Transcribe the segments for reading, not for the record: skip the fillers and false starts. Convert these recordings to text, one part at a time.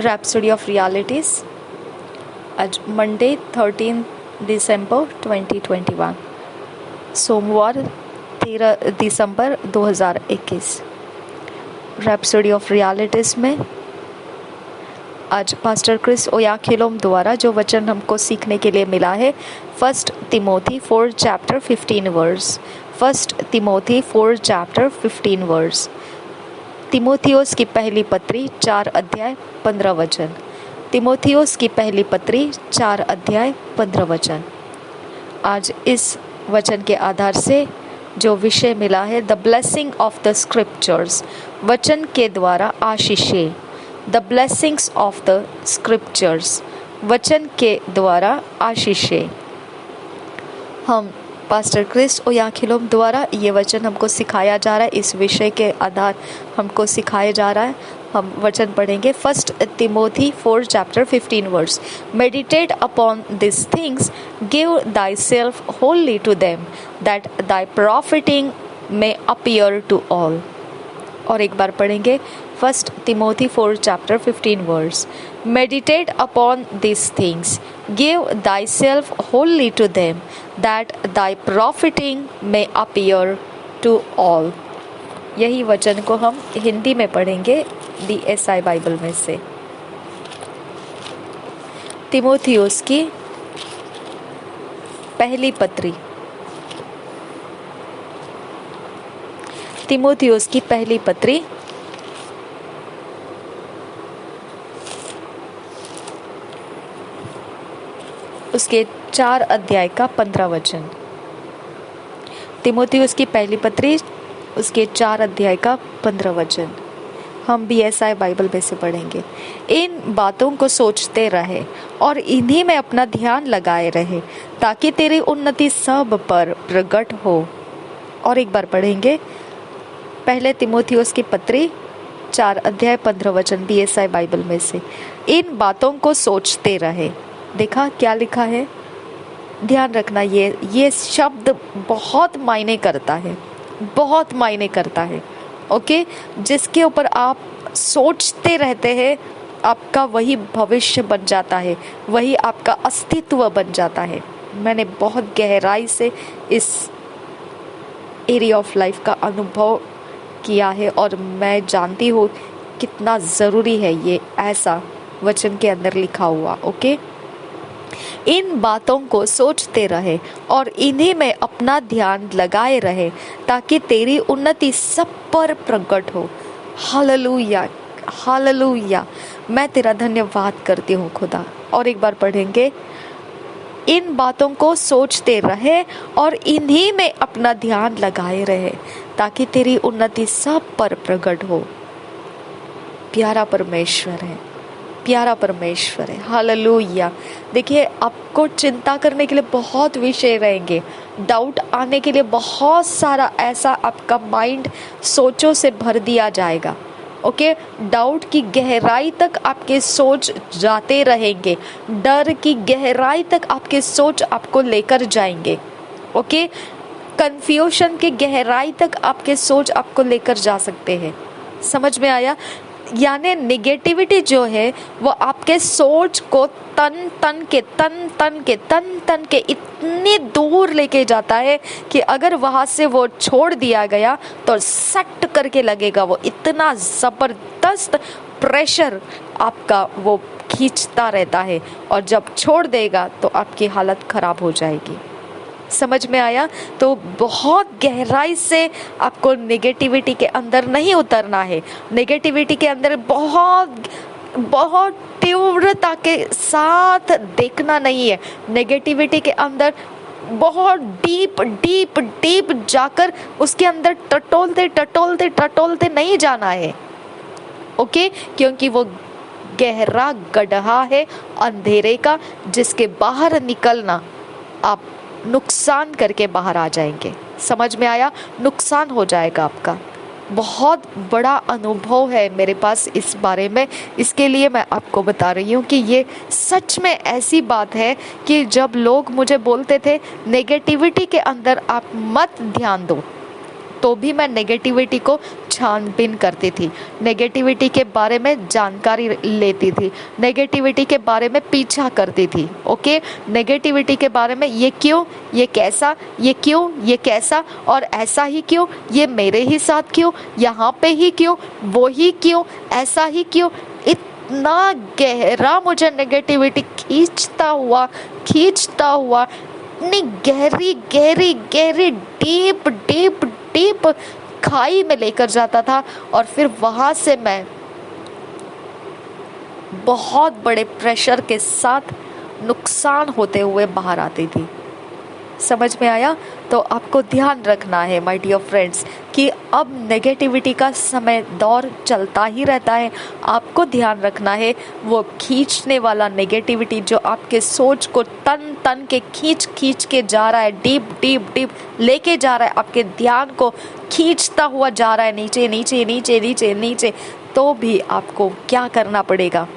Rhapsody of realities. आज Monday 13 दिसंबर 2021, सोमवार 13 दिसंबर 2021। Rhapsody of realities में आज पास्टर क्रिस ओयाखिलोम द्वारा जो वचन हमको सीखने के लिए मिला है, 1 Timothy 4 chapter 15 verse. 1 Timothy 4 chapter 15 verse. तिमोथियोस की पहली पत्री 4 अध्याय 15 वचन। तिमोथियोस की पहली पत्री 4 अध्याय 15 वचन। आज इस वचन के आधार से जो विषय मिला है, the blessing of the scriptures, वचन के द्वारा आशीषें। The blessings of the scriptures, वचन के द्वारा आशीषें। हम पास्टर क्रिस ओयाखिलोम द्वारा ये वचन हमको सिखाया जा रहा है, इस विषय के आधार हमको सिखाया जा रहा है। हम वचन पढ़ेंगे 1 Timothy 4 chapter 15 verse. Meditate upon this things, give thyself holy to them, that thy profiting may appear to all. और एक बार पढ़ेंगे 1 Timothy 4 chapter 15 verse. Meditate upon this things, give thyself holy to them, that thy profiting may appear to all. यही वचन को हम हिंदी में पढ़ेंगे DSI बाइबल में से। तिमोथियोस की पहली पत्री, तिमोथियोस की पहली पत्री उसके 4 अध्याय का 15 वचन। तिमोथियोस की पहली पत्री उसके 4 अध्याय का 15 वचन हम BSI बाइबल में से पढ़ेंगे। इन बातों को सोचते रहे और इन्हीं में अपना ध्यान लगाए रहे, ताकि तेरी उन्नति सब पर प्रकट हो। और एक बार पढ़ेंगे पहले तिमोथियोस की पत्री 4 अध्याय 15 वचन BSI बाइबल में से। इन बातों को सोचते रहे। देखा क्या लिखा है? ध्यान रखना, ये शब्द बहुत मायने करता है, बहुत मायने करता है। ओके, जिसके ऊपर आप सोचते रहते हैं, आपका वही भविष्य बन जाता है, वही आपका अस्तित्व बन जाता है। मैंने बहुत गहराई से इस एरिया ऑफ लाइफ का अनुभव किया है और मैं जानती हूँ कितना ज़रूरी है ये ऐसा वचन के अंदर लिखा हुआ। ओके, इन बातों को सोचते रहे और इन्हीं में अपना ध्यान लगाए रहे, ताकि तेरी उन्नति सब पर प्रकट हो। Hallelujah, hallelujah. मैं तेरा धन्यवाद करती हूँ खुदा। और एक बार पढ़ेंगे, इन बातों को सोचते रहे और इन्हीं में अपना ध्यान लगाए रहे, ताकि तेरी उन्नति सब पर प्रकट हो। प्यारा परमेश्वर है, प्यारा परमेश्वर है। हालेलुया। देखिए, आपको चिंता करने के लिए बहुत विषय रहेंगे, डाउट आने के लिए बहुत सारा ऐसा आपका माइंड सोचों से भर दिया जाएगा। ओके, डाउट की गहराई तक आपके सोच जाते रहेंगे, डर की गहराई तक आपके सोच आपको लेकर जाएंगे। ओके, कंफ्यूजन की गहराई तक आपके सोच आपको लेकर जा सकते हैं। समझ में आया? यानी निगेटिविटी जो है वो आपके सोच को तन तन के इतनी दूर लेके जाता है कि अगर वहां से वो छोड़ दिया गया तो सट करके लगेगा। वो इतना जबरदस्त प्रेशर आपका वो खींचता रहता है, और जब छोड़ देगा तो आपकी हालत खराब हो जाएगी। समझ में आया? तो बहुत गहराई से आपको नेगेटिविटी के अंदर नहीं उतरना है। नेगेटिविटी के अंदर बहुत तीव्रता के साथ देखना नहीं है। नेगेटिविटी के अंदर बहुत डीप जाकर उसके अंदर टटोलते नहीं जाना है। ओके, क्योंकि वो गहरा गड्ढा है अंधेरे का, जिसके बाहर निकलना आप नुकसान करके बाहर आ जाएंगे। समझ में आया? नुकसान हो जाएगा आपका। बहुत बड़ा अनुभव है मेरे पास इस बारे में, इसके लिए मैं आपको बता रही हूँ कि ये सच में ऐसी बात है कि जब लोग मुझे बोलते थे नेगेटिविटी के अंदर आप मत ध्यान दो, तो भी मैं नेगेटिविटी को छानबीन करती थी, नेगेटिविटी के बारे में जानकारी लेती थी, नेगेटिविटी के बारे में पीछा करती थी। ओके, नेगेटिविटी के बारे में ये क्यों, ये कैसा, ये क्यों, ये कैसा, और ऐसा ही क्यों, ये मेरे ही साथ क्यों, यहाँ पे ही क्यों, वो ही क्यों, ऐसा ही क्यों। इतना गहरा मुझे नेगेटिविटी खींचता हुआ इतनी गहरी गहरी गहरी डीप डीप डीप खाई में लेकर जाता था, और फिर वहां से मैं बहुत बड़े प्रेशर के साथ नुकसान होते हुए बाहर आती थी। समझ में आया? तो आपको ध्यान रखना है माय डियर फ्रेंड्स कि अब नेगेटिविटी का समय दौर चलता ही रहता है। आपको ध्यान रखना है वो खींचने वाला नेगेटिविटी जो आपके सोच को तन तन के खींच के जा रहा है, डीप डीप डीप लेके जा रहा है, आपके ध्यान को खींचता हुआ जा रहा है नीचे नीचे नीचे नीचे नीचे, तो भी आपको क्या करना पड़ेगा?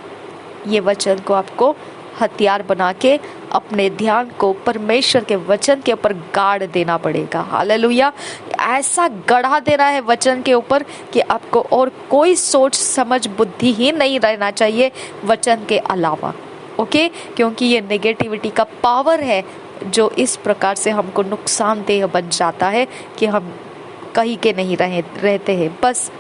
ये वचन को आपको हथियार बना के अपने ध्यान को परमेश्वर के वचन के ऊपर गाड़ देना पड़ेगा। हालेलुया! ऐसा गढ़ा देना है वचन के ऊपर कि आपको और कोई सोच समझ बुद्धि ही नहीं रहना चाहिए वचन के अलावा। ओके, क्योंकि ये नेगेटिविटी का पावर है जो इस प्रकार से हमको नुकसानदेह बन जाता है कि हम कहीं के नहीं रहते हैं, बस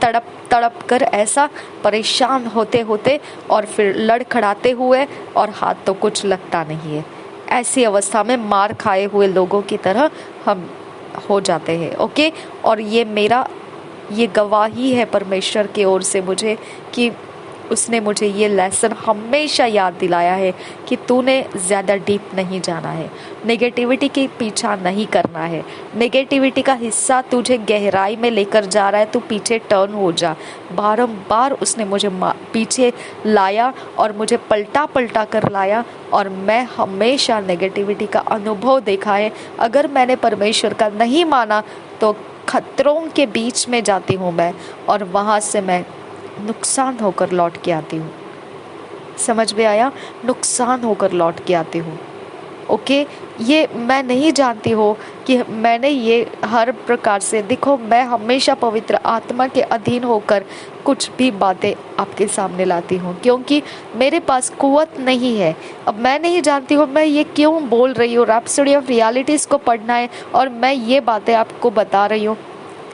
तड़प तड़प कर ऐसा परेशान होते होते और फिर लड़खड़ाते हुए, और हाथ तो कुछ लगता नहीं है। ऐसी अवस्था में मार खाए हुए लोगों की तरह हम हो जाते हैं। ओके, और ये गवाही है परमेश्वर की ओर से मुझे कि उसने मुझे ये लेसन हमेशा याद दिलाया है कि तूने ज़्यादा डीप नहीं जाना है, नेगेटिविटी के पीछा नहीं करना है। नेगेटिविटी का हिस्सा तुझे गहराई में लेकर जा रहा है, तू पीछे टर्न हो जा। बारंबार उसने मुझे पीछे लाया और मुझे पलटा पलटा कर लाया, और मैं हमेशा नेगेटिविटी का अनुभव देखा है। अगर मैंने परमेश्वर का नहीं माना तो खतरों के बीच में जाती हूँ मैं, और वहाँ से मैं नुकसान होकर लौट के आती हूँ। समझ में आया? नुकसान होकर लौट के आती हूँ। ओके, ये मैं नहीं जानती हो कि मैंने ये हर प्रकार से, देखो मैं हमेशा पवित्र आत्मा के अधीन होकर कुछ भी बातें आपके सामने लाती हूँ, क्योंकि मेरे पास कुवत नहीं है। अब मैं नहीं जानती हूँ मैं ये क्यों बोल रही हूँ, रैप्सोडी ऑफ रियलिटीज़ को पढ़ना है और मैं ये बातें आपको बता रही हूँ।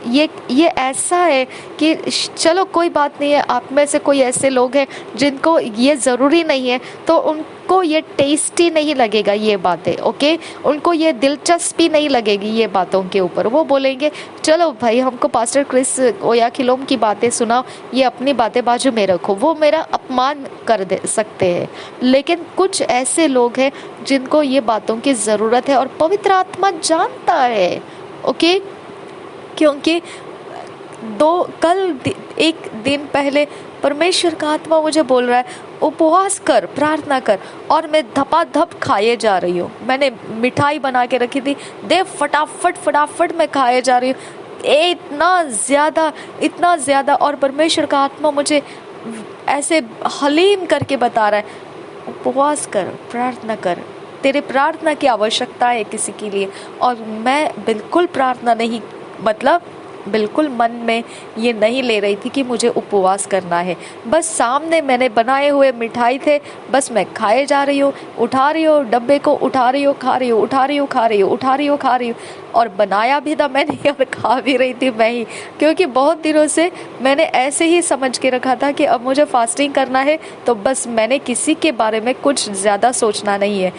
ये ऐसा है कि चलो कोई बात नहीं है, आप में से कोई ऐसे लोग हैं जिनको ये ज़रूरी नहीं है, तो उनको ये टेस्टी नहीं लगेगा ये बातें। ओके, उनको ये दिलचस्पी नहीं लगेगी ये बातों के ऊपर। वो बोलेंगे चलो भाई हमको पास्टर क्रिस ओयाखिलोम की बातें सुनाओ, ये अपनी बातें बाजू में रखो। वो मेरा अपमान कर दे सकते हैं। लेकिन कुछ ऐसे लोग हैं जिनको ये बातों की ज़रूरत है, और पवित्र आत्मा जानता है। ओके, क्योंकि एक दिन पहले परमेश्वर का आत्मा मुझे बोल रहा है उपवास कर, प्रार्थना कर, और मैं धपाधप खाए जा रही हूँ। मैंने मिठाई बना के रखी थी, दे फटाफट मैं खाए जा रही हूँ, इतना ज़्यादा। और परमेश्वर का आत्मा मुझे ऐसे हलीम करके बता रहा है उपवास कर, प्रार्थना कर, तेरे प्रार्थना की आवश्यकता है किसी के लिए। और मैं बिल्कुल प्रार्थना नहीं, मतलब बिल्कुल मन में ये नहीं ले रही थी कि मुझे उपवास करना है। बस सामने मैंने बनाए हुए मिठाई थे, बस मैं खाए जा रही हूँ, उठा रही हूँ डब्बे को, उठा रही हूँ, खा रही हूँ, उठा रही हूँ, खा रही हूँ, उठा रही हूँ, खा रही हूँ। और बनाया भी था मैंने और खा भी रही थी मैं ही, क्योंकि बहुत दिनों से मैंने ऐसे ही समझ के रखा था कि अब मुझे फास्टिंग करना है, तो बस मैंने किसी के बारे में कुछ ज़्यादा सोचना नहीं है।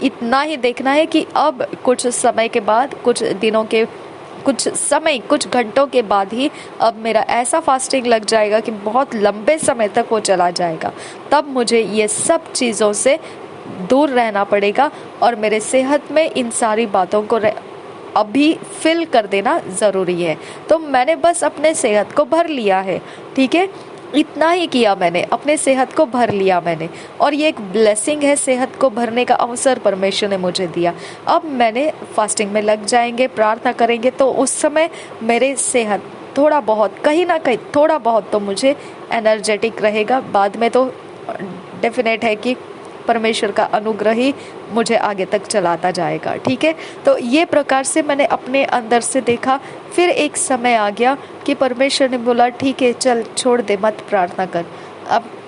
इतना ही देखना है कि अब कुछ समय के बाद, कुछ दिनों के, कुछ घंटों के बाद ही अब मेरा ऐसा फास्टिंग लग जाएगा कि बहुत लंबे समय तक वो चला जाएगा। तब मुझे ये सब चीज़ों से दूर रहना पड़ेगा, और मेरे सेहत में इन सारी बातों को अभी फिल कर देना ज़रूरी है। तो मैंने बस अपने सेहत को भर लिया है, ठीक है, इतना ही किया मैंने, अपने सेहत को भर लिया मैंने। और ये एक ब्लेसिंग है, सेहत को भरने का अवसर परमेश्वर ने मुझे दिया। अब मैंने फास्टिंग में लग जाएंगे, प्रार्थना करेंगे, तो उस समय मेरे सेहत थोड़ा बहुत, कहीं ना कहीं थोड़ा बहुत तो मुझे एनर्जेटिक रहेगा। बाद में तो डेफिनेट है कि परमेश्वर का अनुग्रह ही मुझे आगे तक चलाता जाएगा। ठीक है, तो ये प्रकार से मैंने अपने अंदर से देखा। फिर एक समय आ गया कि परमेश्वर ने बोला ठीक है चल छोड़ दे, मत प्रार्थना कर,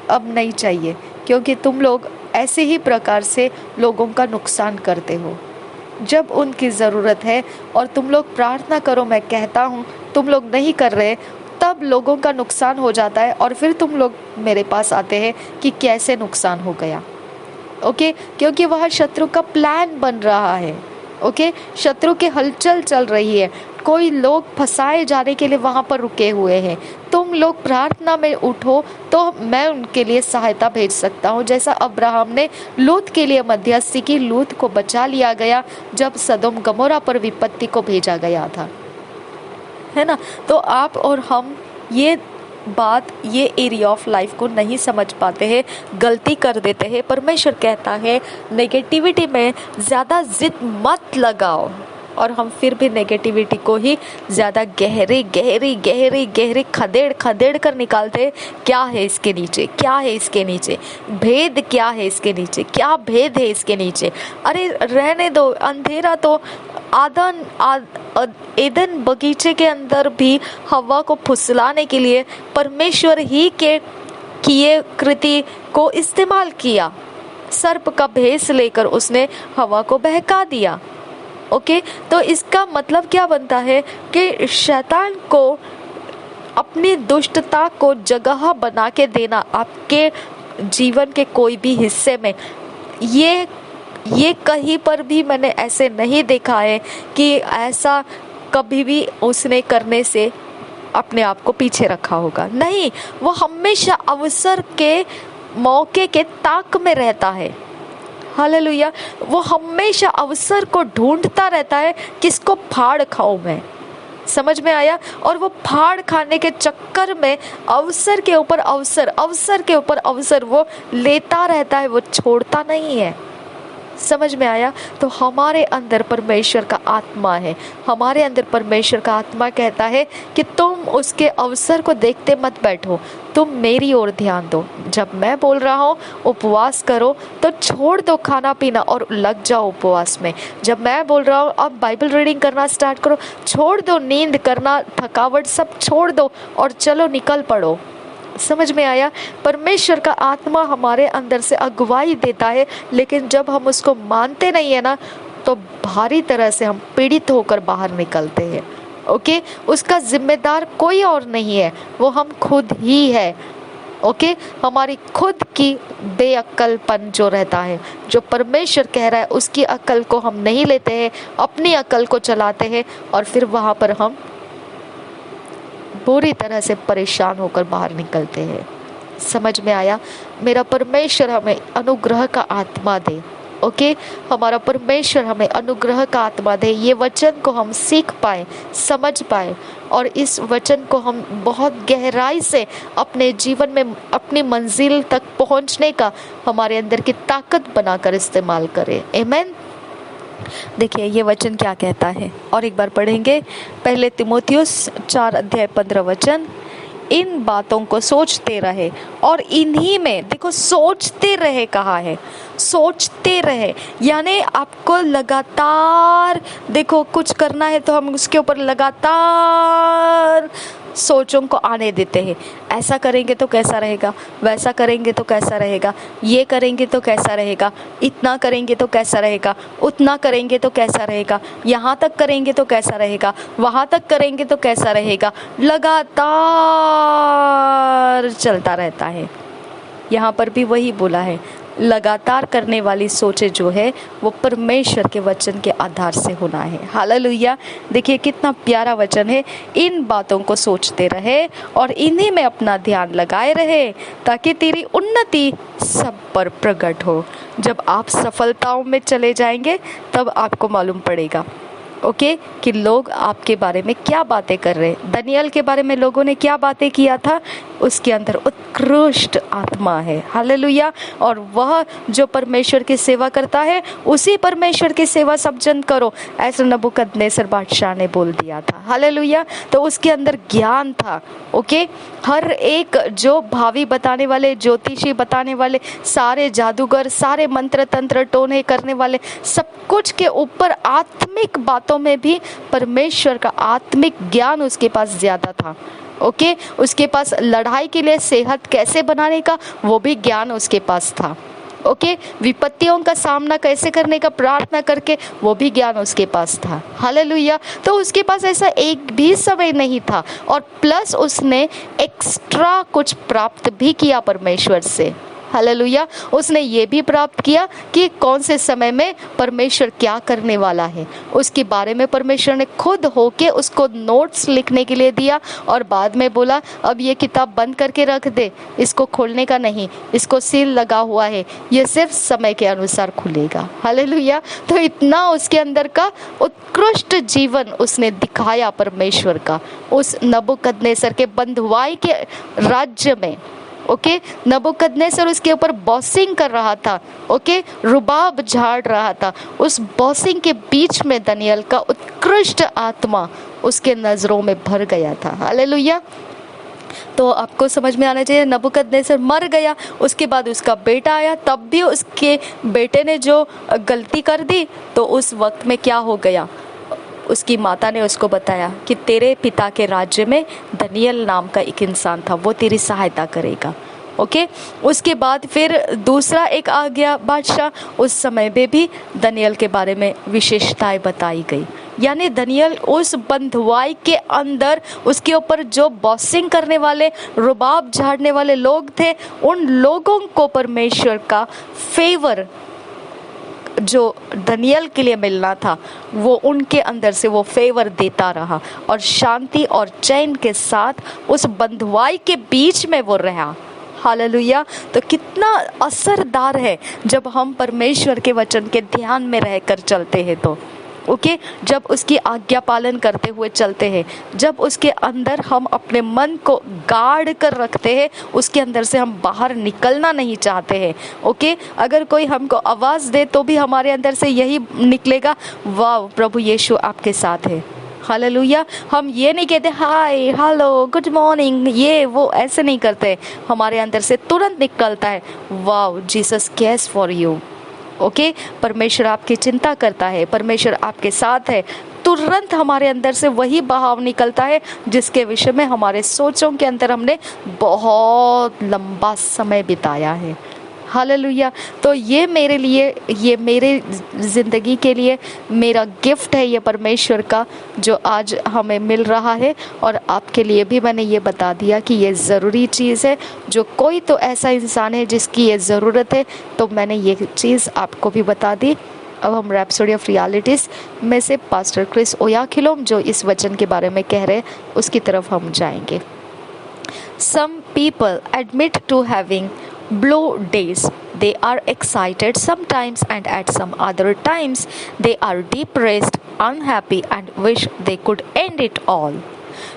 अब नहीं चाहिए, क्योंकि तुम लोग ऐसे ही प्रकार से लोगों का नुकसान करते हो। जब उनकी ज़रूरत है और तुम लोग प्रार्थना करो, मैं कहता हूँ तुम लोग नहीं कर रहे, तब लोगों का नुकसान हो जाता है और फिर तुम लोग मेरे पास आते हैं कि कैसे नुकसान हो गया। ओके, क्योंकि वह शत्रु का प्लान बन रहा है। ओके, शत्रु की हलचल चल रही है, कोई लोग फंसाए जाने के लिए वहाँ पर रुके हुए हैं। तुम लोग प्रार्थना में उठो तो मैं उनके लिए सहायता भेज सकता हूँ। जैसा अब्राहम ने लूत के लिए मध्यस्थी की, लूत को बचा लिया गया जब सदोम गमोरा पर विपत्ति को भेजा गया था, है ना। तो आप और हम ये बात, ये एरिया ऑफ लाइफ को नहीं समझ पाते हैं, गलती कर देते हैं। परमेश्वर कहता है नेगेटिविटी में ज़्यादा जिद मत लगाओ, और हम फिर भी नेगेटिविटी को ही ज़्यादा गहरी खदेड़ कर निकालते हैं। क्या है इसके नीचे, क्या है इसके नीचे, भेद क्या है इसके नीचे, क्या भेद है इसके नीचे। अरे रहने दो, अंधेरा तो एदन बगीचे के अंदर भी हवा को फुसलाने के लिए परमेश्वर ही के किए कृति को इस्तेमाल किया। सर्प का भेष लेकर उसने हवा को बहका दिया। ओके, तो इसका मतलब क्या बनता है कि शैतान को अपनी दुष्टता को जगह बना के देना आपके जीवन के कोई भी हिस्से में, ये कहीं पर भी मैंने ऐसे नहीं देखा है कि ऐसा कभी भी उसने करने से अपने आप को पीछे रखा होगा। नहीं, वो हमेशा अवसर के मौके के ताक में रहता है। हालेलुया, वो हमेशा अवसर को ढूंढता रहता है, किसको फाड़ खाऊं मैं। समझ में आया। और वो फाड़ खाने के चक्कर में अवसर के ऊपर अवसर, अवसर के ऊपर अवसर वो लेता रहता है, वो छोड़ता नहीं है। समझ में आया। तो हमारे अंदर परमेश्वर का आत्मा है, हमारे अंदर परमेश्वर का आत्मा कहता है कि तुम उसके अवसर को देखते मत बैठो, तुम मेरी ओर ध्यान दो। जब मैं बोल रहा हूँ उपवास करो तो छोड़ दो खाना पीना और लग जाओ उपवास में। जब मैं बोल रहा हूँ अब बाइबल रीडिंग करना स्टार्ट करो, छोड़ दो नींद करना, थकावट सब छोड़ दो और चलो निकल पड़ो। समझ में आया। परमेश्वर का आत्मा हमारे अंदर से अगुवाई देता है, लेकिन जब हम उसको मानते नहीं है ना, तो भारी तरह से हम पीड़ित होकर बाहर निकलते हैं। ओके, उसका जिम्मेदार कोई और नहीं है, वो हम खुद ही है। ओके, हमारी खुद की बेअक्लपन जो रहता है, जो परमेश्वर कह रहा है उसकी अक्ल को हम नहीं लेते हैं, अपनी अक्ल को चलाते हैं और फिर वहाँ पर हम पूरी तरह से परेशान होकर बाहर निकलते हैं। समझ में आया। मेरा परमेश्वर हमें अनुग्रह का आत्मा दे। ओके, हमारा परमेश्वर हमें अनुग्रह का आत्मा दे, ये वचन को हम सीख पाए, समझ पाए और इस वचन को हम बहुत गहराई से अपने जीवन में अपनी मंजिल तक पहुंचने का हमारे अंदर की ताकत बनाकर इस्तेमाल करें। आमीन। देखिए ये वचन क्या कहता है, और एक बार पढ़ेंगे। पहले तिमोथियुस 4:15 इन बातों को सोचते रहे और इन्हीं में, देखो सोचते रहे कहा है, सोचते रहे यानी आपको लगातार, देखो कुछ करना है तो हम उसके ऊपर लगातार सोचों को आने देते हैं। ऐसा करेंगे तो कैसा रहेगा, वैसा करेंगे तो कैसा रहेगा, ये करेंगे तो कैसा रहेगा, इतना करेंगे तो कैसा रहेगा, उतना करेंगे तो कैसा रहेगा, यहाँ तक करेंगे तो कैसा रहेगा, वहाँ तक करेंगे तो कैसा रहेगा, लगातार चलता रहता है। यहाँ पर भी वही बोला है, लगातार करने वाली सोचे जो है वो परमेश्वर के वचन के आधार से होना है। हालेलुया। देखिए कितना प्यारा वचन है। इन बातों को सोचते रहे और इन्हीं में अपना ध्यान लगाए रहे ताकि तेरी उन्नति सब पर प्रकट हो। जब आप सफलताओं में चले जाएंगे तब आपको मालूम पड़ेगा। ओके, कि लोग आपके बारे में क्या बातें कर रहे हैं। दनियल के बारे में लोगों ने क्या बातें किया था, उसके अंदर उत्कृष्ट आत्मा है, हालेलुया। और वह जो परमेश्वर की सेवा करता है उसी परमेश्वर की सेवा सब जन करो, ऐसा नबूकदनेस्सर बादशाह ने बोल दिया था, हालेलुया। तो उसके अंदर ज्ञान था, ओके। हर एक जो भावी बताने वाले, ज्योतिषी बताने वाले, सारे जादूगर, सारे मंत्र तंत्र टोने करने वाले, सब कुछ के ऊपर आत्मिक बातों में भी परमेश्वर का आत्मिक ज्ञान उसके पास ज्यादा था, ओके। उसके पास लड़ाई के लिए सेहत कैसे बनाने का वो भी ज्ञान उसके पास था, ओके। विपत्तियों का सामना कैसे करने का प्रार्थना करके वो भी ज्ञान उसके पास था, हालेलुया। तो उसके पास ऐसा एक भी समय नहीं था, और प्लस उसने एक्स्ट्रा कुछ प्राप्त भी किया परमेश्वर से, हालेलुया। उसने ये भी प्राप्त किया कि कौन से समय में परमेश्वर क्या करने वाला है, उसके बारे में परमेश्वर ने खुद होके उसको नोट्स लिखने के लिए दिया, और बाद में बोला अब ये किताब बंद करके रख दे, इसको खोलने का नहीं, इसको सील लगा हुआ है, ये सिर्फ समय के अनुसार खुलेगा, हालेलुया। तो इतना उसके अंदर का उत्कृष्ट जीवन उसने दिखाया परमेश्वर का उस नबूकदनेस्सर के बंधुआई के राज्य में, ओके। नबूकदनेस्सर उसके ऊपर बॉसिंग कर रहा था, ओके, रुबाब झाड़ रहा था। उस बॉसिंग के बीच में दनियल का उत्कृष्ट आत्मा उसके नजरों में भर गया था, हालेलुया। तो आपको समझ में आना चाहिए, नबूकदनेस्सर मर गया, उसके बाद उसका बेटा आया, तब भी उसके बेटे ने जो गलती कर दी, तो उस वक्त में क्या हो गया, उसकी माता ने उसको बताया कि तेरे पिता के राज्य में दनियल नाम का एक इंसान था, वो तेरी सहायता करेगा, ओके। उसके बाद फिर दूसरा एक आ गया बादशाह, उस समय में भी दनियल के बारे में विशेषताएं बताई गई, यानी दनियल उस बंधुआई के अंदर उसके ऊपर जो बॉसिंग करने वाले, रुबाब झाड़ने वाले लोग थे, उन लोगों को परमेश्वर का फेवर जो दनियल के लिए मिलना था वो उनके अंदर से वो फेवर देता रहा, और शांति और चैन के साथ उस बंधुआई के बीच में वो रहा, हालेलुया। तो कितना असरदार है जब हम परमेश्वर के वचन के ध्यान में रहकर चलते हैं, तो ओके, जब उसकी आज्ञा पालन करते हुए चलते हैं, जब उसके अंदर हम अपने मन को गाड़ कर रखते हैं, उसके अंदर से हम बाहर निकलना नहीं चाहते हैं, ओके। अगर कोई हमको आवाज़ दे तो भी हमारे अंदर से यही निकलेगा, वाह प्रभु यीशु आपके साथ है, हालेलुया। हम ये नहीं कहते हाय हेलो गुड मॉर्निंग, ये वो ऐसे नहीं करते, हमारे अंदर से तुरंत निकलता है वाह Jesus cares for you, okay. परमेश्वर आपकी चिंता करता है, परमेश्वर आपके साथ है, तुरंत हमारे अंदर से वही बहाव निकलता है जिसके विषय में हमारे सोचों के अंदर हमने बहुत लंबा समय बिताया है, हालेलुया। तो ये मेरे लिए, ये मेरे ज़िंदगी के लिए मेरा गिफ्ट है ये परमेश्वर का, जो आज हमें मिल रहा है, और आपके लिए भी मैंने ये बता दिया कि ये ज़रूरी चीज़ है। जो कोई तो ऐसा इंसान है जिसकी ये ज़रूरत है, तो मैंने ये चीज़ आपको भी बता दी। अब हम रैप्सोडी ऑफ रियलिटीज़ में से पास्टर क्रिस ओयाखिलोम जो इस वचन के बारे में कह रहे हैं उसकी तरफ हम जाएंगे। Some people admit to having blue days. They are excited sometimes, and at some other times they are depressed, unhappy, and wish they could end it all.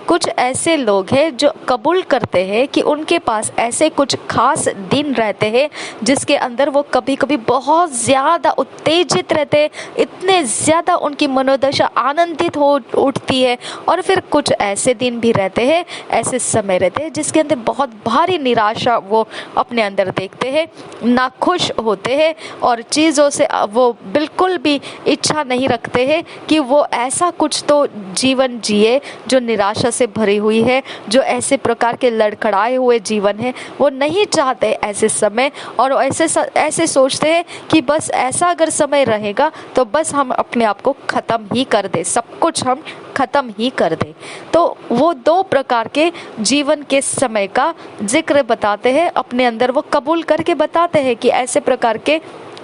कुछ ऐसे लोग हैं जो कबूल करते हैं कि उनके पास ऐसे कुछ खास दिन रहते हैं जिसके अंदर वो कभी कभी बहुत ज़्यादा उत्तेजित रहते हैं, इतने ज़्यादा उनकी मनोदशा आनंदित हो उठती है, और फिर कुछ ऐसे दिन भी रहते हैं, ऐसे समय रहते हैं जिसके अंदर बहुत भारी निराशा वो अपने अंदर देखते हैं, नाखुश होते हैं, और चीज़ों से वो बिल्कुल भी इच्छा नहीं रखते हैं कि वो ऐसा कुछ तो जीवन जिए जो निराशा से भरी हुई है, जो ऐसे प्रकार के लड़खड़ाए हुए जीवन है वो नहीं चाहते ऐसे समय, और ऐसे सोचते हैं कि बस ऐसा अगर समय रहेगा तो बस हम अपने आप को ख़त्म ही कर दे, सब कुछ हम ख़त्म ही कर दे। तो वो दो प्रकार के जीवन के समय का जिक्र बताते हैं, अपने अंदर वो कबूल करके बताते हैं कि ऐसे प्रकार के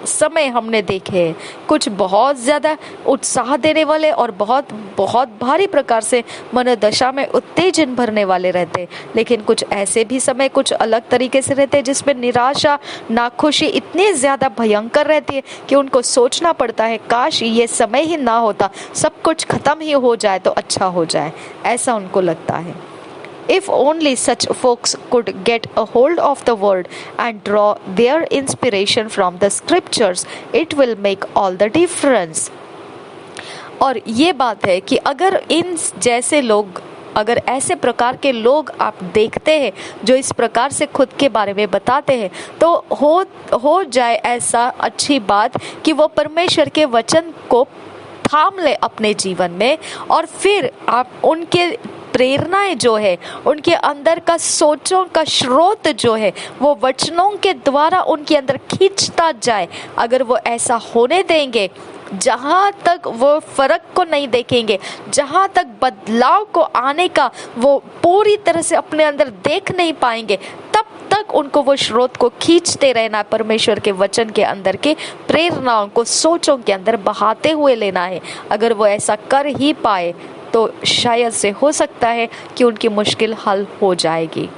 समय हमने देखे हैं, कुछ बहुत ज़्यादा उत्साह देने वाले और बहुत बहुत भारी प्रकार से मनोदशा में उत्तेजन भरने वाले रहते हैं, लेकिन कुछ ऐसे भी समय कुछ अलग तरीके से रहते हैं जिसमें निराशा, नाखुशी इतनी ज़्यादा भयंकर रहती है कि उनको सोचना पड़ता है काश ये समय ही ना होता, सब कुछ ख़त्म ही हो जाए तो अच्छा हो जाए, ऐसा उनको लगता है। If only such folks could get a hold of the word and draw their inspiration from the scriptures, it will make all the difference. और ये बात है कि अगर इन जैसे लोग, अगर ऐसे प्रकार के लोग आप देखते हैं जो इस प्रकार से खुद के बारे में बताते हैं, तो हो जाए ऐसा अच्छी बात कि वो परमेश्वर के वचन को थाम ले अपने जीवन में, और फिर आप उनके प्रेरणाएं जो है, उनके अंदर का सोचों का स्रोत जो है वो वचनों के द्वारा उनके अंदर खींचता जाए। अगर वो ऐसा होने देंगे, जहाँ तक वो फर्क को नहीं देखेंगे, जहाँ तक बदलाव को आने का वो पूरी तरह से अपने अंदर देख नहीं पाएंगे, तब तक उनको वो स्रोत को खींचते रहना है, परमेश्वर के वचन के अंदर के प्रेरणाओं को सोचों के अंदर बहाते हुए लेना है। अगर वो ऐसा कर ही पाए तो शायद से हो सकता है कि उनकी मुश्किल हल हो जाएगी।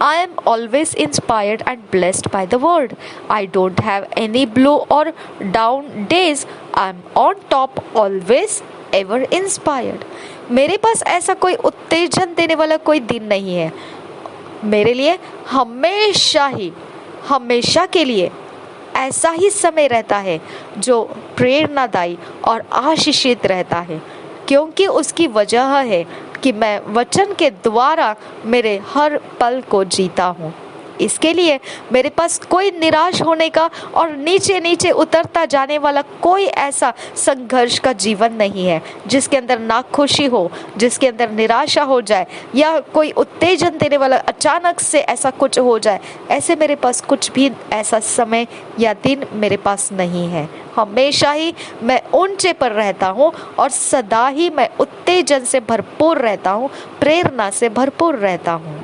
I am always inspired and blessed by the word. I don't have any blue or down days. I'm on top, always, ever inspired. मेरे पास ऐसा कोई उत्तेजन देने वाला कोई दिन नहीं है। मेरे लिए हमेशा के लिए ऐसा ही समय रहता है जो प्रेरणादायी और आशीषित रहता है, क्योंकि उसकी वजह है कि मैं वचन के द्वारा मेरे हर पल को जीता हूँ। इसके लिए मेरे पास कोई निराश होने का और नीचे नीचे उतरता जाने वाला कोई ऐसा संघर्ष का जीवन नहीं है जिसके अंदर नाखुशी हो, जिसके अंदर निराशा हो जाए, या कोई उत्तेजन देने वाला अचानक से ऐसा कुछ हो जाए। ऐसे मेरे पास कुछ भी ऐसा समय या दिन मेरे पास नहीं है। हमेशा ही मैं ऊंचे पर रहता हूँ और सदा ही मैं उत्तेजन से भरपूर रहता हूँ, प्रेरणा से भरपूर रहता हूँ।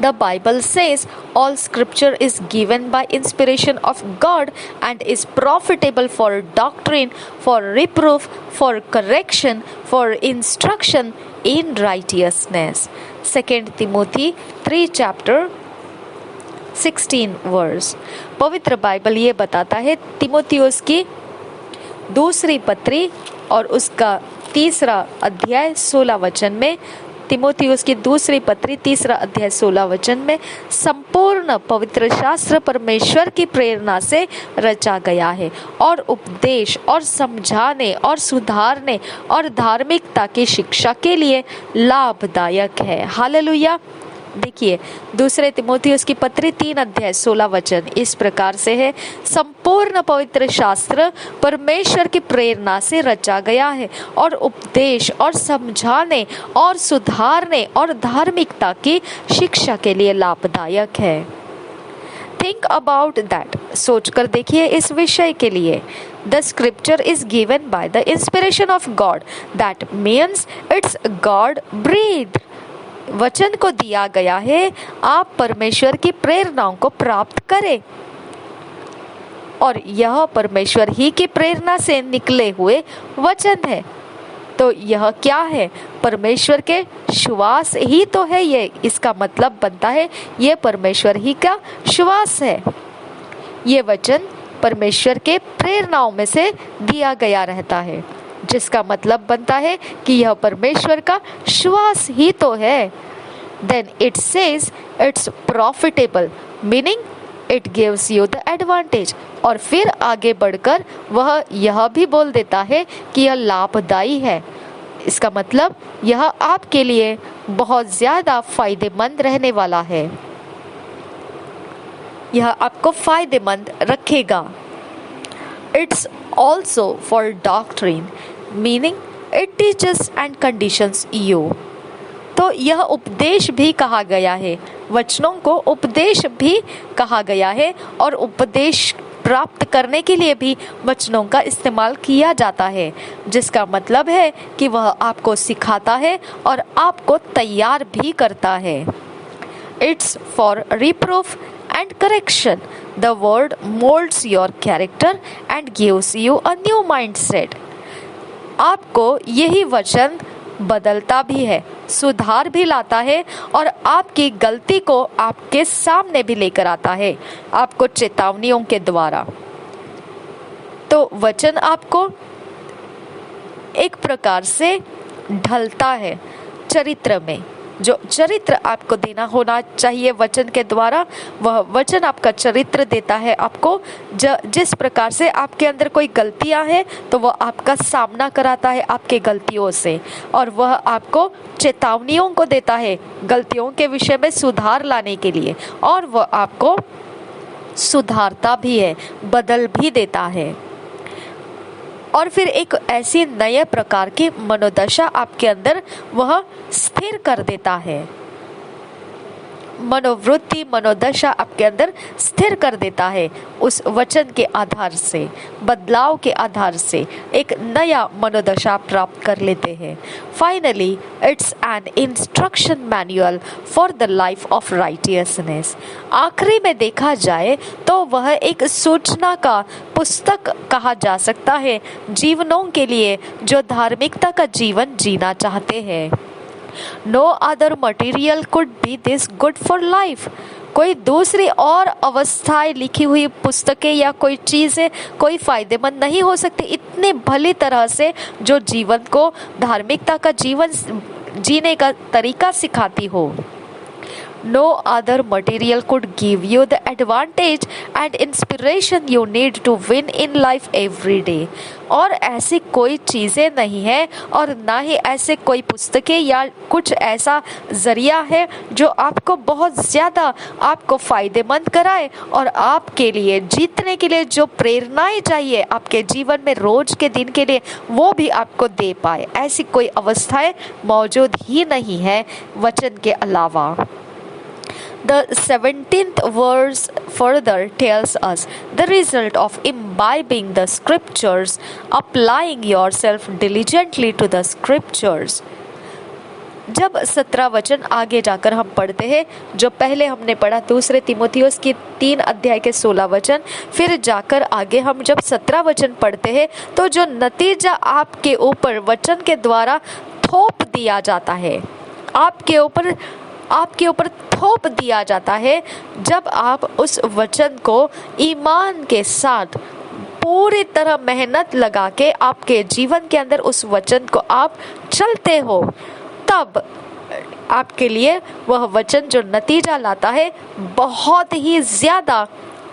The Bible says all scripture is given by inspiration of God and is profitable for doctrine, for reproof, for correction, for instruction in righteousness. 2 Timothy 3 chapter 16 verse. पवित्र बाइबल ये बताता है तिमोथियुस की दूसरी पत्री और उसका 3 अध्याय 16 वचन में, तिमोथियुस की दूसरी पत्री 3 अध्याय 16 वचन में, संपूर्ण पवित्र शास्त्र परमेश्वर की प्रेरणा से रचा गया है और उपदेश और समझाने और सुधारने और धार्मिकता की शिक्षा के लिए लाभदायक है। हालेलुया। देखिए, दूसरे तिमोथियुस की पत्री 3 अध्याय 16 वचन इस प्रकार से है, संपूर्ण पवित्र शास्त्र परमेश्वर की प्रेरणा से रचा गया है और उपदेश और समझाने और सुधारने और धार्मिकता की शिक्षा के लिए लाभदायक है। थिंक अबाउट दैट, सोच कर देखिए इस विषय के लिए। The scripture is given by the inspiration of God. That means it's God breathed. वचन को दिया गया है, आप परमेश्वर की प्रेरणाओं को प्राप्त करें, और यह परमेश्वर ही की प्रेरणा से निकले हुए वचन है। तो यह क्या है? परमेश्वर के श्वास ही तो है ये। इसका मतलब बनता है ये परमेश्वर ही का श्वास है। ये वचन परमेश्वर के प्रेरणाओं में से दिया गया रहता है, जिसका मतलब बनता है कि यह परमेश्वर का श्वास ही तो है। Then it says it's profitable, meaning it gives you the advantage. और फिर आगे बढ़कर वह यह भी बोल देता है कि यह लाभदायी है। इसका मतलब यह आपके लिए बहुत ज्यादा फायदेमंद रहने वाला है, यह आपको फायदेमंद रखेगा। It's also for doctrine, meaning it teaches and conditions you. तो यह उपदेश भी कहा गया है, वचनों को उपदेश भी कहा गया है, और उपदेश प्राप्त करने के लिए भी वचनों का इस्तेमाल किया जाता है, जिसका मतलब है कि वह आपको सिखाता है और आपको तैयार भी करता है। It's for reproof and correction, The word molds your character and gives you a new mindset. आपको यही वचन बदलता भी है, सुधार भी लाता है और आपकी गलती को आपके सामने भी लेकर आता है, आपको चेतावनियों के द्वारा। तो वचन आपको एक प्रकार से ढलता है चरित्र में। जो चरित्र आपको देना होना चाहिए वचन के द्वारा, वह वचन आपका चरित्र देता है आपको। जिस प्रकार से आपके अंदर कोई गलतियां हैं तो वह आपका सामना कराता है आपके गलतियों से, और वह आपको चेतावनियों को देता है गलतियों के विषय में सुधार लाने के लिए, और वह आपको सुधारता भी है, बदल भी देता है। और फिर एक ऐसी नए प्रकार की मनोदशा आपके अंदर वह स्थिर कर देता है। मनोवृत्ति, मनोदशा आपके अंदर स्थिर कर देता है। उस वचन के आधार से, बदलाव के आधार से एक नया मनोदशा प्राप्त कर लेते हैं। Finally it's an instruction manual for the life of righteousness. आखिरी में देखा जाए तो वह एक सूचना का पुस्तक कहा जा सकता है जीवनों के लिए जो धार्मिकता का जीवन जीना चाहते हैं। No other material could be this good for life. कोई दूसरी और अवस्थाएं लिखी हुई पुस्तकें या कोई चीजें कोई फायदेमंद नहीं हो सकती इतने भली तरह से जो जीवन को, धार्मिकता का जीवन जीने का तरीका सिखाती हो। No other material could give you the advantage and inspiration you need to win in life every day. और ऐसी कोई चीज़ें नहीं है और ना ही ऐसे कोई पुस्तकें या कुछ ऐसा जरिया है जो आपको बहुत ज़्यादा आपको फ़ायदेमंद कराए और आपके लिए जीतने के लिए जो प्रेरणाएं चाहिए आपके जीवन में रोज के दिन के लिए वो भी आपको दे पाए। ऐसी कोई अवस्थाएं मौजूद ही नहीं है वचन के अलावा। The 17th verse further tells us the result of imbibing the scriptures, applying yourself diligently to the scriptures. जब 17 वचन आगे जाकर हम पढ़ते हैं, जो पहले हमने पढ़ा दूसरे तिमोथियुस की 3 अध्याय के 16 वचन, फिर जाकर आगे हम जब 17 वचन पढ़ते हैं तो जो नतीजा आपके ऊपर वचन के द्वारा थोप दिया जाता है, आपके ऊपर थोप दिया जाता है, जब आप उस वचन को ईमान के साथ पूरी तरह मेहनत लगा के आपके जीवन के अंदर उस वचन को आप चलते हो, तब आपके लिए वह वचन जो नतीजा लाता है बहुत ही ज्यादा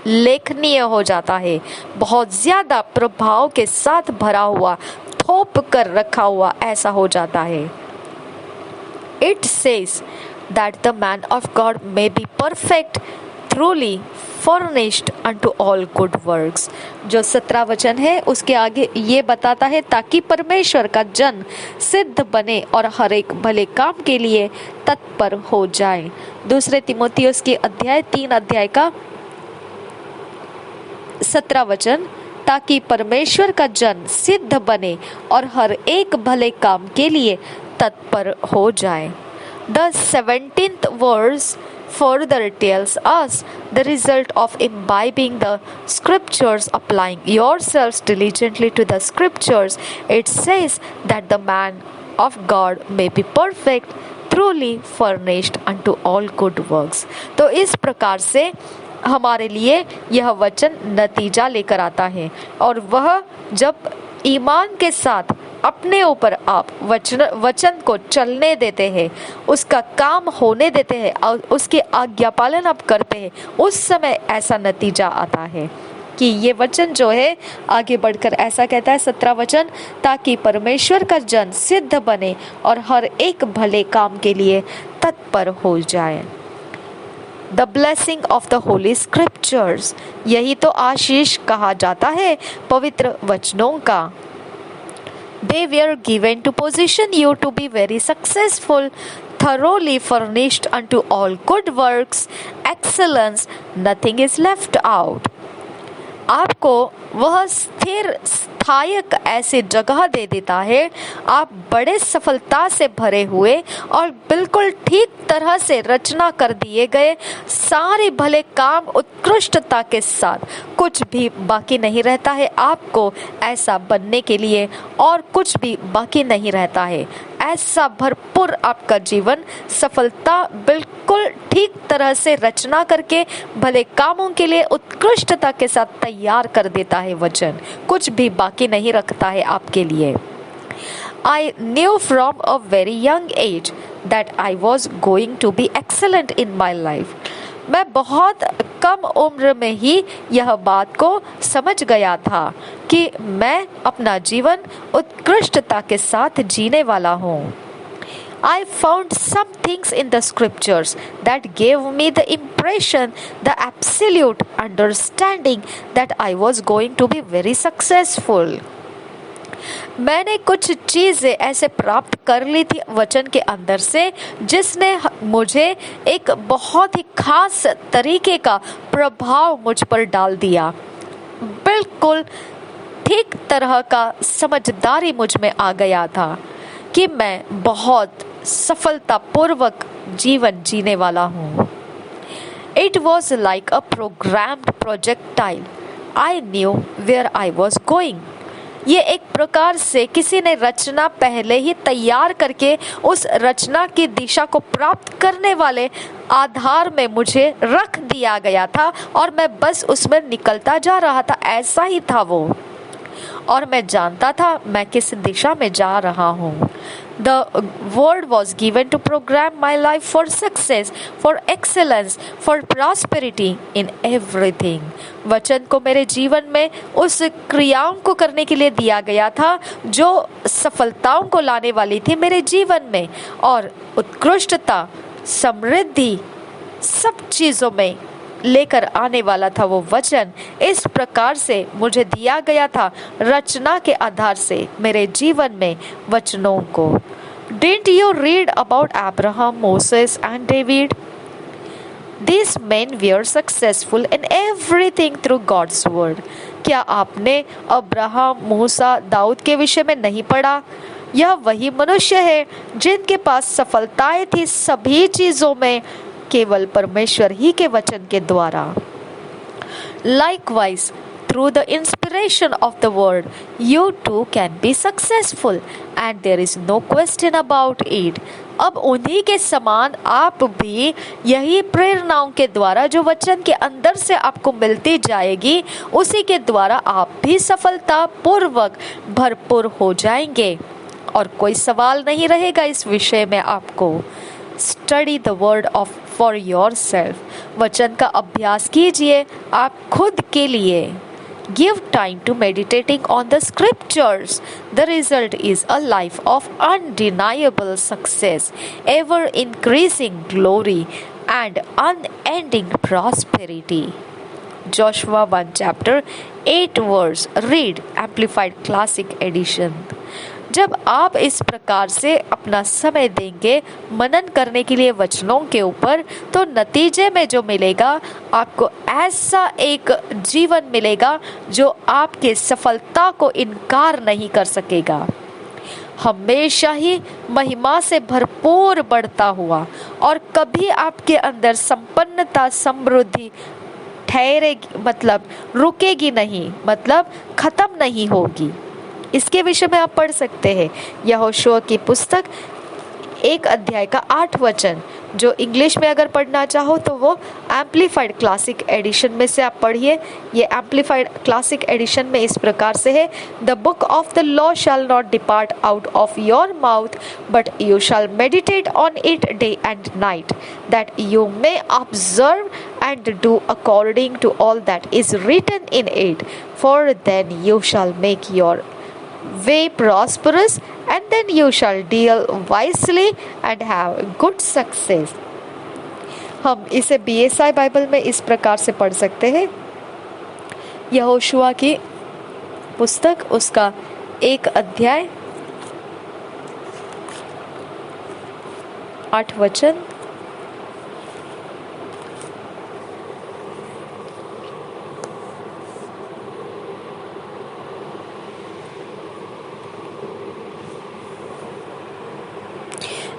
लेखनीय हो जाता है, बहुत ज्यादा प्रभाव के साथ भरा हुआ, थोप कर रखा हुआ ऐसा हो जाता है। It says that the man of God may be perfect, truly furnished unto all good works. जो 17 वचन है उसके आगे ये बताता है ताकि परमेश्वर का जन सिद्ध बने और हर एक भले काम के लिए तत्पर हो जाए। दूसरे तिमोथियुस के अध्याय 3 अध्याय का 17 वचन, ताकि परमेश्वर का जन सिद्ध बने और हर एक भले काम के लिए तत्पर हो जाए। The 17th verse further tells us the result of imbibing the scriptures, applying yourselves diligently to the scriptures. It says that the man of God may be perfect, truly furnished unto all good works. तो इस प्रकार से हमारे लिए यह वचन नतीजा लेकर आता है, और वह जब ईमान के साथ अपने ऊपर आप वचन को चलने देते हैं, उसका काम होने देते हैं और उसकी आज्ञा पालन आप करते हैं, उस समय ऐसा नतीजा आता है कि ये वचन जो है आगे बढ़कर ऐसा कहता है 17 वचन, ताकि परमेश्वर का जन सिद्ध बने और हर एक भले काम के लिए तत्पर हो जाए। The blessing of the Holy Scriptures, यही तो आशीष कहा जाता है पवित्र वचनों का। They were given to position you to be very successful, thoroughly furnished unto all good works, excellence, nothing is left out. आपको वह स्थिर स्थायक ऐसी जगह दे देता है। आप बड़े सफलता से भरे हुए और बिल्कुल ठीक तरह से रचना कर दिए गए सारे भले काम उत्कृष्टता के साथ, कुछ भी बाकी नहीं रहता है आपको ऐसा बनने के लिए, और कुछ भी बाकी नहीं रहता है। ऐसा भरपूर आपका जीवन सफलता बिल्कुल ठीक तरह से रचना करके भले कामों के लिए उत्कृष्टता के साथ तैयार कर देता है। वचन कुछ भी बाकी नहीं रखता है आपके लिए। I knew from a very young age that I was going to be excellent in my life. मैं बहुत कम उम्र में ही यह बात को समझ गया था कि मैं अपना जीवन उत्कृष्टता के साथ जीने वाला हूँ। I found some things in the scriptures that gave me the impression, the absolute understanding that I was going to be very successful. मैंने कुछ चीजें ऐसे प्राप्त कर ली थी वचन के अंदर से, जिसने मुझे एक बहुत ही खास तरीके का प्रभाव मुझ पर डाल दिया। बिल्कुल ठीक तरह का समझदारी मुझ में आ गया था कि मैं बहुत सफलतापूर्वक जीवन जीने वाला हूँ। It was like a programmed projectile. I knew where I was going. ये एक प्रकार से किसी ने रचना पहले ही तैयार करके उस रचना की दिशा को प्राप्त करने वाले आधार में मुझे रख दिया गया था और मैं बस उसमें निकलता जा रहा था। ऐसा ही था वो, और मैं जानता था मैं किस दिशा में जा रहा हूँ। The word was given to program my life for success, for excellence, for prosperity in everything. वचन को मेरे जीवन में उस क्रियाओं को करने के लिए दिया गया था जो सफलताओं को लाने वाली थी मेरे जीवन में, और उत्कृष्टता, समृद्धि, सब चीजों में लेकर आने वाला था वो वचन। इस प्रकार से मुझे दिया गया था रचना के आधार से मेरे जीवन में वचनों को। Didn't you read about Abraham, Moses and David? These men were successful in everything through God's word. क्या आपने अब्राहम, मूसा, दाऊद के विषय में नहीं पढ़ा? यह वही मनुष्य है जिनके पास सफलताएं थी सभी चीजों में केवल परमेश्वर ही के वचन के द्वारा। Likewise, through the inspiration of the word, you too can be successful, and there is no question about it. अब उन्हीं के समान आप भी यही प्रेरणाओं के द्वारा जो वचन के अंदर से आपको मिलती जाएगी, उसी के द्वारा आप भी सफलता पूर्वक भरपूर हो जाएंगे, और कोई सवाल नहीं रहेगा इस विषय में आपको। Study the word of for yourself. वचन का अभ्यास कीजिए आप खुद के लिए। Give time to meditating on the scriptures. The result is a life of undeniable success, ever increasing glory and unending prosperity. Joshua 1 chapter 8 verse. Read Amplified Classic Edition. जब आप इस प्रकार से अपना समय देंगे मनन करने के लिए वचनों के ऊपर, तो नतीजे में जो मिलेगा आपको ऐसा एक जीवन मिलेगा जो आपके सफलता को इनकार नहीं कर सकेगा। हमेशा ही महिमा से भरपूर बढ़ता हुआ, और कभी आपके अंदर संपन्नता, समृद्धि ठहरेगी, मतलब रुकेगी नहीं, मतलब खत्म नहीं होगी। इसके विषय में आप पढ़ सकते हैं यहोशुआ की पुस्तक 1 अध्याय का 8 वचन, जो इंग्लिश में अगर पढ़ना चाहो तो वो एम्पलीफाइड क्लासिक एडिशन में से आप पढ़िए। ये एम्पलीफाइड क्लासिक एडिशन में इस प्रकार से है, the book of the law shall not depart out of your mouth, but you shall meditate on it day and night, that you may observe and do according to all that is written in it, for then you shall make your way prosperous, and then you shall deal wisely and have good success. हम इसे BSI Bible में इस प्रकार से पढ़ सकते हैं। यहोशुआ की पुस्तक उसका 1 अध्याय 8 वचन।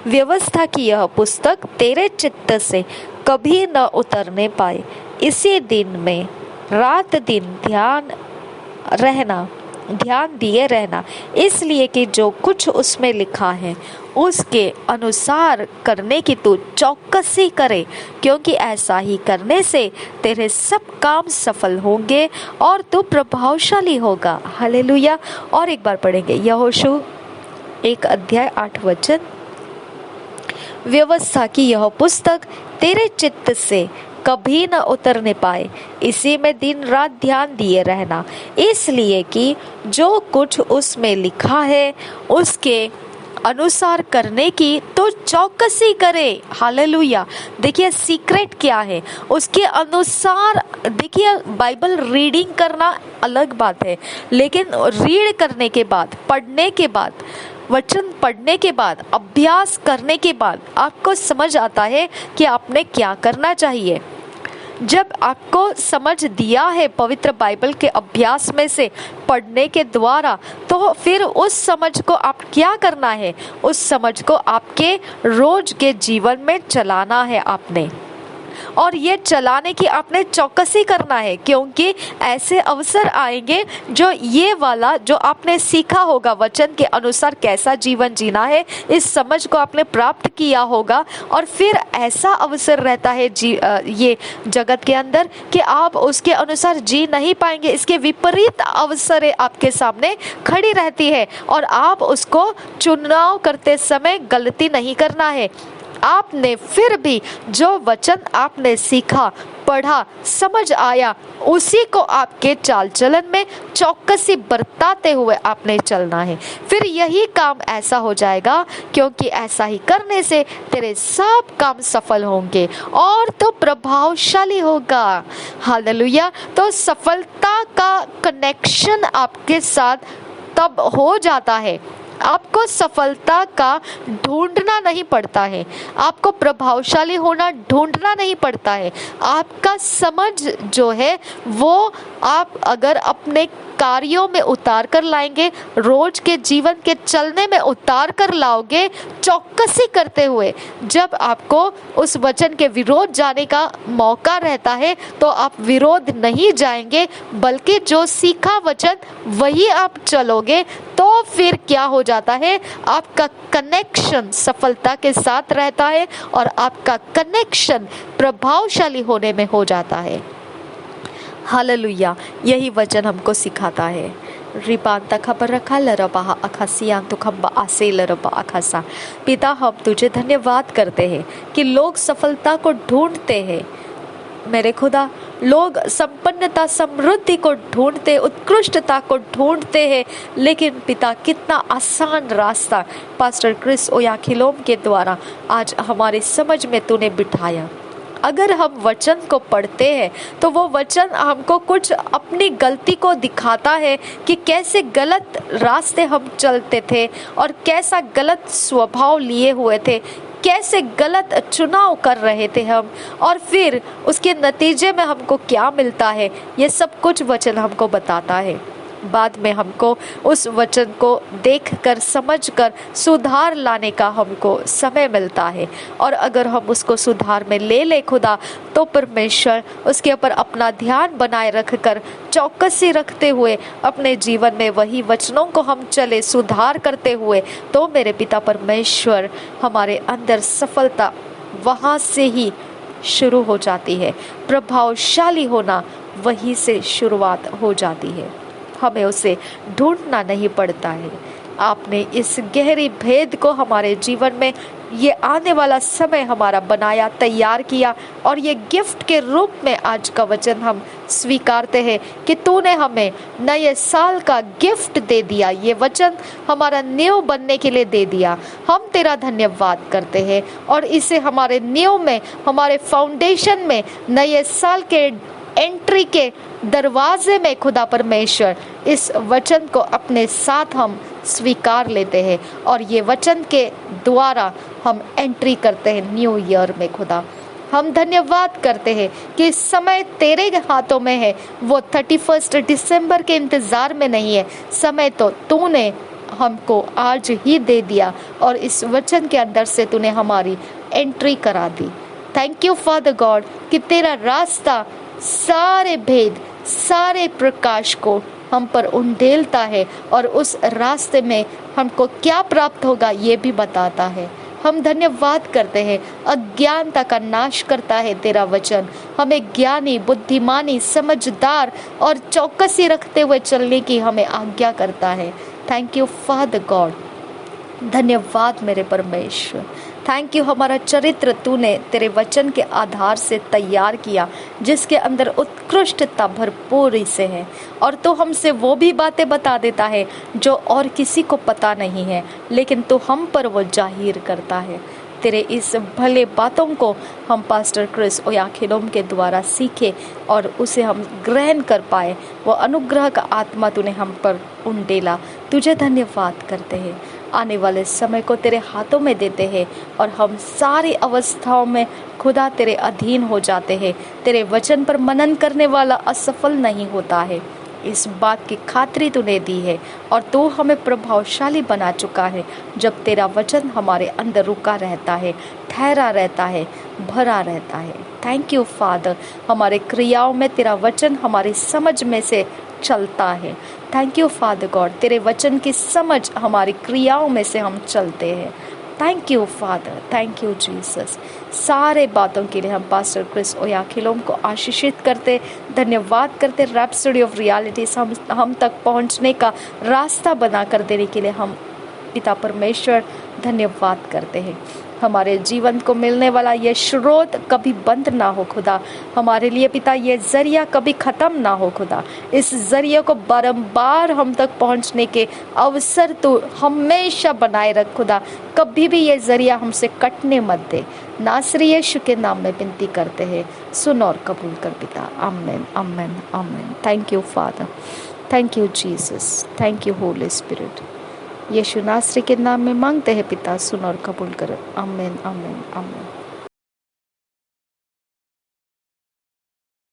व्यवस्था की यह पुस्तक तेरे चित्त से कभी न उतरने पाए, इसी दिन में रात दिन ध्यान दिए रहना, इसलिए कि जो कुछ उसमें लिखा है उसके अनुसार करने की तू चौकसी करे, क्योंकि ऐसा ही करने से तेरे सब काम सफल होंगे और तू प्रभावशाली होगा। हालेलुया। और एक बार पढ़ेंगे यहोशू 1:8। व्यवस्था की यह पुस्तक तेरे चित्त से कभी न उतरने पाए, इसी में दिन रात ध्यान दिए रहना, इसलिए कि जो कुछ उसमें लिखा है उसके अनुसार करने की तो चौकसी करे। हालेलुया। देखिए सीक्रेट क्या है, उसके अनुसार। देखिए बाइबल रीडिंग करना अलग बात है, लेकिन रीड करने के बाद, पढ़ने के बाद, वचन पढ़ने के बाद, अभ्यास करने के बाद आपको समझ आता है कि आपने क्या करना चाहिए। जब आपको समझ दिया है पवित्र बाइबल के अभ्यास में से, पढ़ने के द्वारा, तो फिर उस समझ को आप क्या करना है, उस समझ को आपके रोज के जीवन में चलाना है आपने। और ये चलाने की आपने चौकसी करना है, क्योंकि ऐसे अवसर आएंगे जो ये वाला जो आपने सीखा होगा वचन के अनुसार कैसा जीवन जीना है, इस समझ को आपने प्राप्त किया होगा, और फिर ऐसा अवसर रहता है ये जगत के अंदर कि आप उसके अनुसार जी नहीं पाएंगे। इसके विपरीत अवसरें आपके सामने खड़ी रहती है और आप उसको चुनाव करते समय गलती नहीं करना है। आपने फिर भी जो वचन आपने सीखा, पढ़ा, समझ आया, उसी को आपके चाल चलन में चौकसी बरताते हुए आपने चलना है। फिर यही काम ऐसा हो जाएगा, क्योंकि ऐसा ही करने से तेरे सब काम सफल होंगे और तो प्रभावशाली होगा। हालेलुया। तो सफलता का कनेक्शन आपके साथ तब हो जाता है। आपको सफलता का ढूंढना नहीं पड़ता है, आपको प्रभावशाली होना ढूंढना नहीं पड़ता है। आपका समझ जो है वो आप अगर अपने कार्यों में उतार कर लाएंगे, रोज के जीवन के चलने में उतार कर लाओगे, चौकसी करते हुए, जब आपको उस वचन के विरोध जाने का मौका रहता है तो आप विरोध नहीं जाएंगे, बल्कि जो सीखा वचन वही आप चलोगे। तो फिर क्या हो जाता है, आपका कनेक्शन सफलता के साथ रहता है और आपका कनेक्शन प्रभावशाली होने में हो जाता है। हालेलुया। यही वचन हमको सिखाता है। रिपांता खबर रखा लरबा अखासियां तो खब्बा आसे लरबा अखासा। पिता, हम तुझे धन्यवाद करते हैं कि लोग सफलता को ढूंढते हैं। मेरे खुदा, लोग संपन्नता, समृद्धि को ढूंढते, उत्कृष्टता को ढूंढते हैं, लेकिन पिता कितना आसान रास्ता पास्टर क्रिस ओयाखिलोम के द्वारा आज हमारे समझ में तूने बिठाया। अगर हम वचन को पढ़ते हैं तो वो वचन हमको कुछ अपनी गलती को दिखाता है कि कैसे गलत रास्ते हम चलते थे और कैसा गलत स्वभाव लिए हुए थे, कैसे गलत चुनाव कर रहे थे हम, और फिर उसके नतीजे में हमको क्या मिलता है, ये सब कुछ वचन हमको बताता है। बाद में हमको उस वचन को देखकर, समझकर सुधार लाने का हमको समय मिलता है। और अगर हम उसको सुधार में ले ले खुदा, तो परमेश्वर उसके ऊपर अपना ध्यान बनाए रखकर, चौकसी रखते हुए अपने जीवन में वही वचनों को हम चले सुधार करते हुए, तो मेरे पिता परमेश्वर हमारे अंदर सफलता वहाँ से ही शुरू हो जाती है। प्रभावशाली होना वहीं से शुरुआत हो जाती है। हमें उसे ढूंढना नहीं पड़ता है। आपने इस गहरी भेद को हमारे जीवन में ये आने वाला समय हमारा बनाया, तैयार किया, और ये गिफ्ट के रूप में आज का वचन हम स्वीकारते हैं कि तूने हमें नए साल का गिफ्ट दे दिया। ये वचन हमारा नींव बनने के लिए दे दिया। हम तेरा धन्यवाद करते हैं और इसे हमारे नींव में, हमारे फाउंडेशन में, नए साल के एंट्री के दरवाजे में खुदा परमेश्वर इस वचन को अपने साथ हम स्वीकार लेते हैं और ये वचन के द्वारा हम एंट्री करते हैं न्यू ईयर में। खुदा, हम धन्यवाद करते हैं कि समय तेरे हाथों में है। वो 31 दिसंबर के इंतजार में नहीं है, समय तो तूने हमको आज ही दे दिया और इस वचन के अंदर से तूने हमारी एंट्री करा दी। थैंक यू फादर गॉड कि तेरा रास्ता सारे भेद, सारे प्रकाश को हम पर उंडेलता है और उस रास्ते में हमको क्या प्राप्त होगा ये भी बताता है। हम धन्यवाद करते हैं। अज्ञानता का नाश करता है तेरा वचन, हमें ज्ञानी, बुद्धिमानी, समझदार और चौकसी रखते हुए चलने की हमें आज्ञा करता है। थैंक यू फादर गॉड, धन्यवाद मेरे परमेश्वर। थैंक यू, हमारा चरित्र तूने तेरे वचन के आधार से तैयार किया जिसके अंदर उत्कृष्टता भरपूरी से है, और तू हमसे वो भी बातें बता देता है जो और किसी को पता नहीं है, लेकिन तू हम पर वो जाहिर करता है। तेरे इस भले बातों को हम पास्टर क्रिस ओयाखिलोम के द्वारा सीखे और उसे हम ग्रहण कर पाए। वो अनुग्रह का आत्मा तूने हम पर उंडेला। तुझे धन्यवाद करते हैं। आने वाले समय को तेरे हाथों में देते हैं और हम सारी अवस्थाओं में खुदा तेरे अधीन हो जाते हैं। तेरे वचन पर मनन करने वाला असफल नहीं होता है, इस बात की खातरी तूने दी है और तू हमें प्रभावशाली बना चुका है जब तेरा वचन हमारे अंदर रुका रहता है, ठहरा रहता है, भरा रहता है। थैंक यू फादर, हमारे क्रियाओं में तेरा वचन हमारी समझ में से चलता है। थैंक यू फादर गॉड, तेरे वचन की समझ हमारी क्रियाओं में से हम चलते हैं। Thank you father, thank you Jesus. सारे बातों के लिए हम पास्टर क्रिस ओयाखिलोम को आशीषित करते, धन्यवाद करते। रैप्सोडी ऑफ रियलिटीज हम तक पहुंचने का रास्ता बना कर देने के लिए हम पिता परमेश्वर धन्यवाद करते हैं। हमारे जीवन को मिलने वाला ये स्रोत कभी बंद ना हो खुदा, हमारे लिए पिता ये जरिया कभी ख़त्म ना हो खुदा। इस जरिए को बारंबार हम तक पहुंचने के अवसर तो हमेशा बनाए रख खुदा, कभी भी ये जरिया हमसे कटने मत दे। नासरी यीशु के नाम में विनती करते हैं, सुन और कबूल कर पिता। आमीन, आमीन, आमीन। Thank you father, thank you Jesus, thank you holy spirit. यीशु नासरी के नाम में मांगते हैं पिता, सुन और कबूल करो। आमीन, आमीन, आमीन।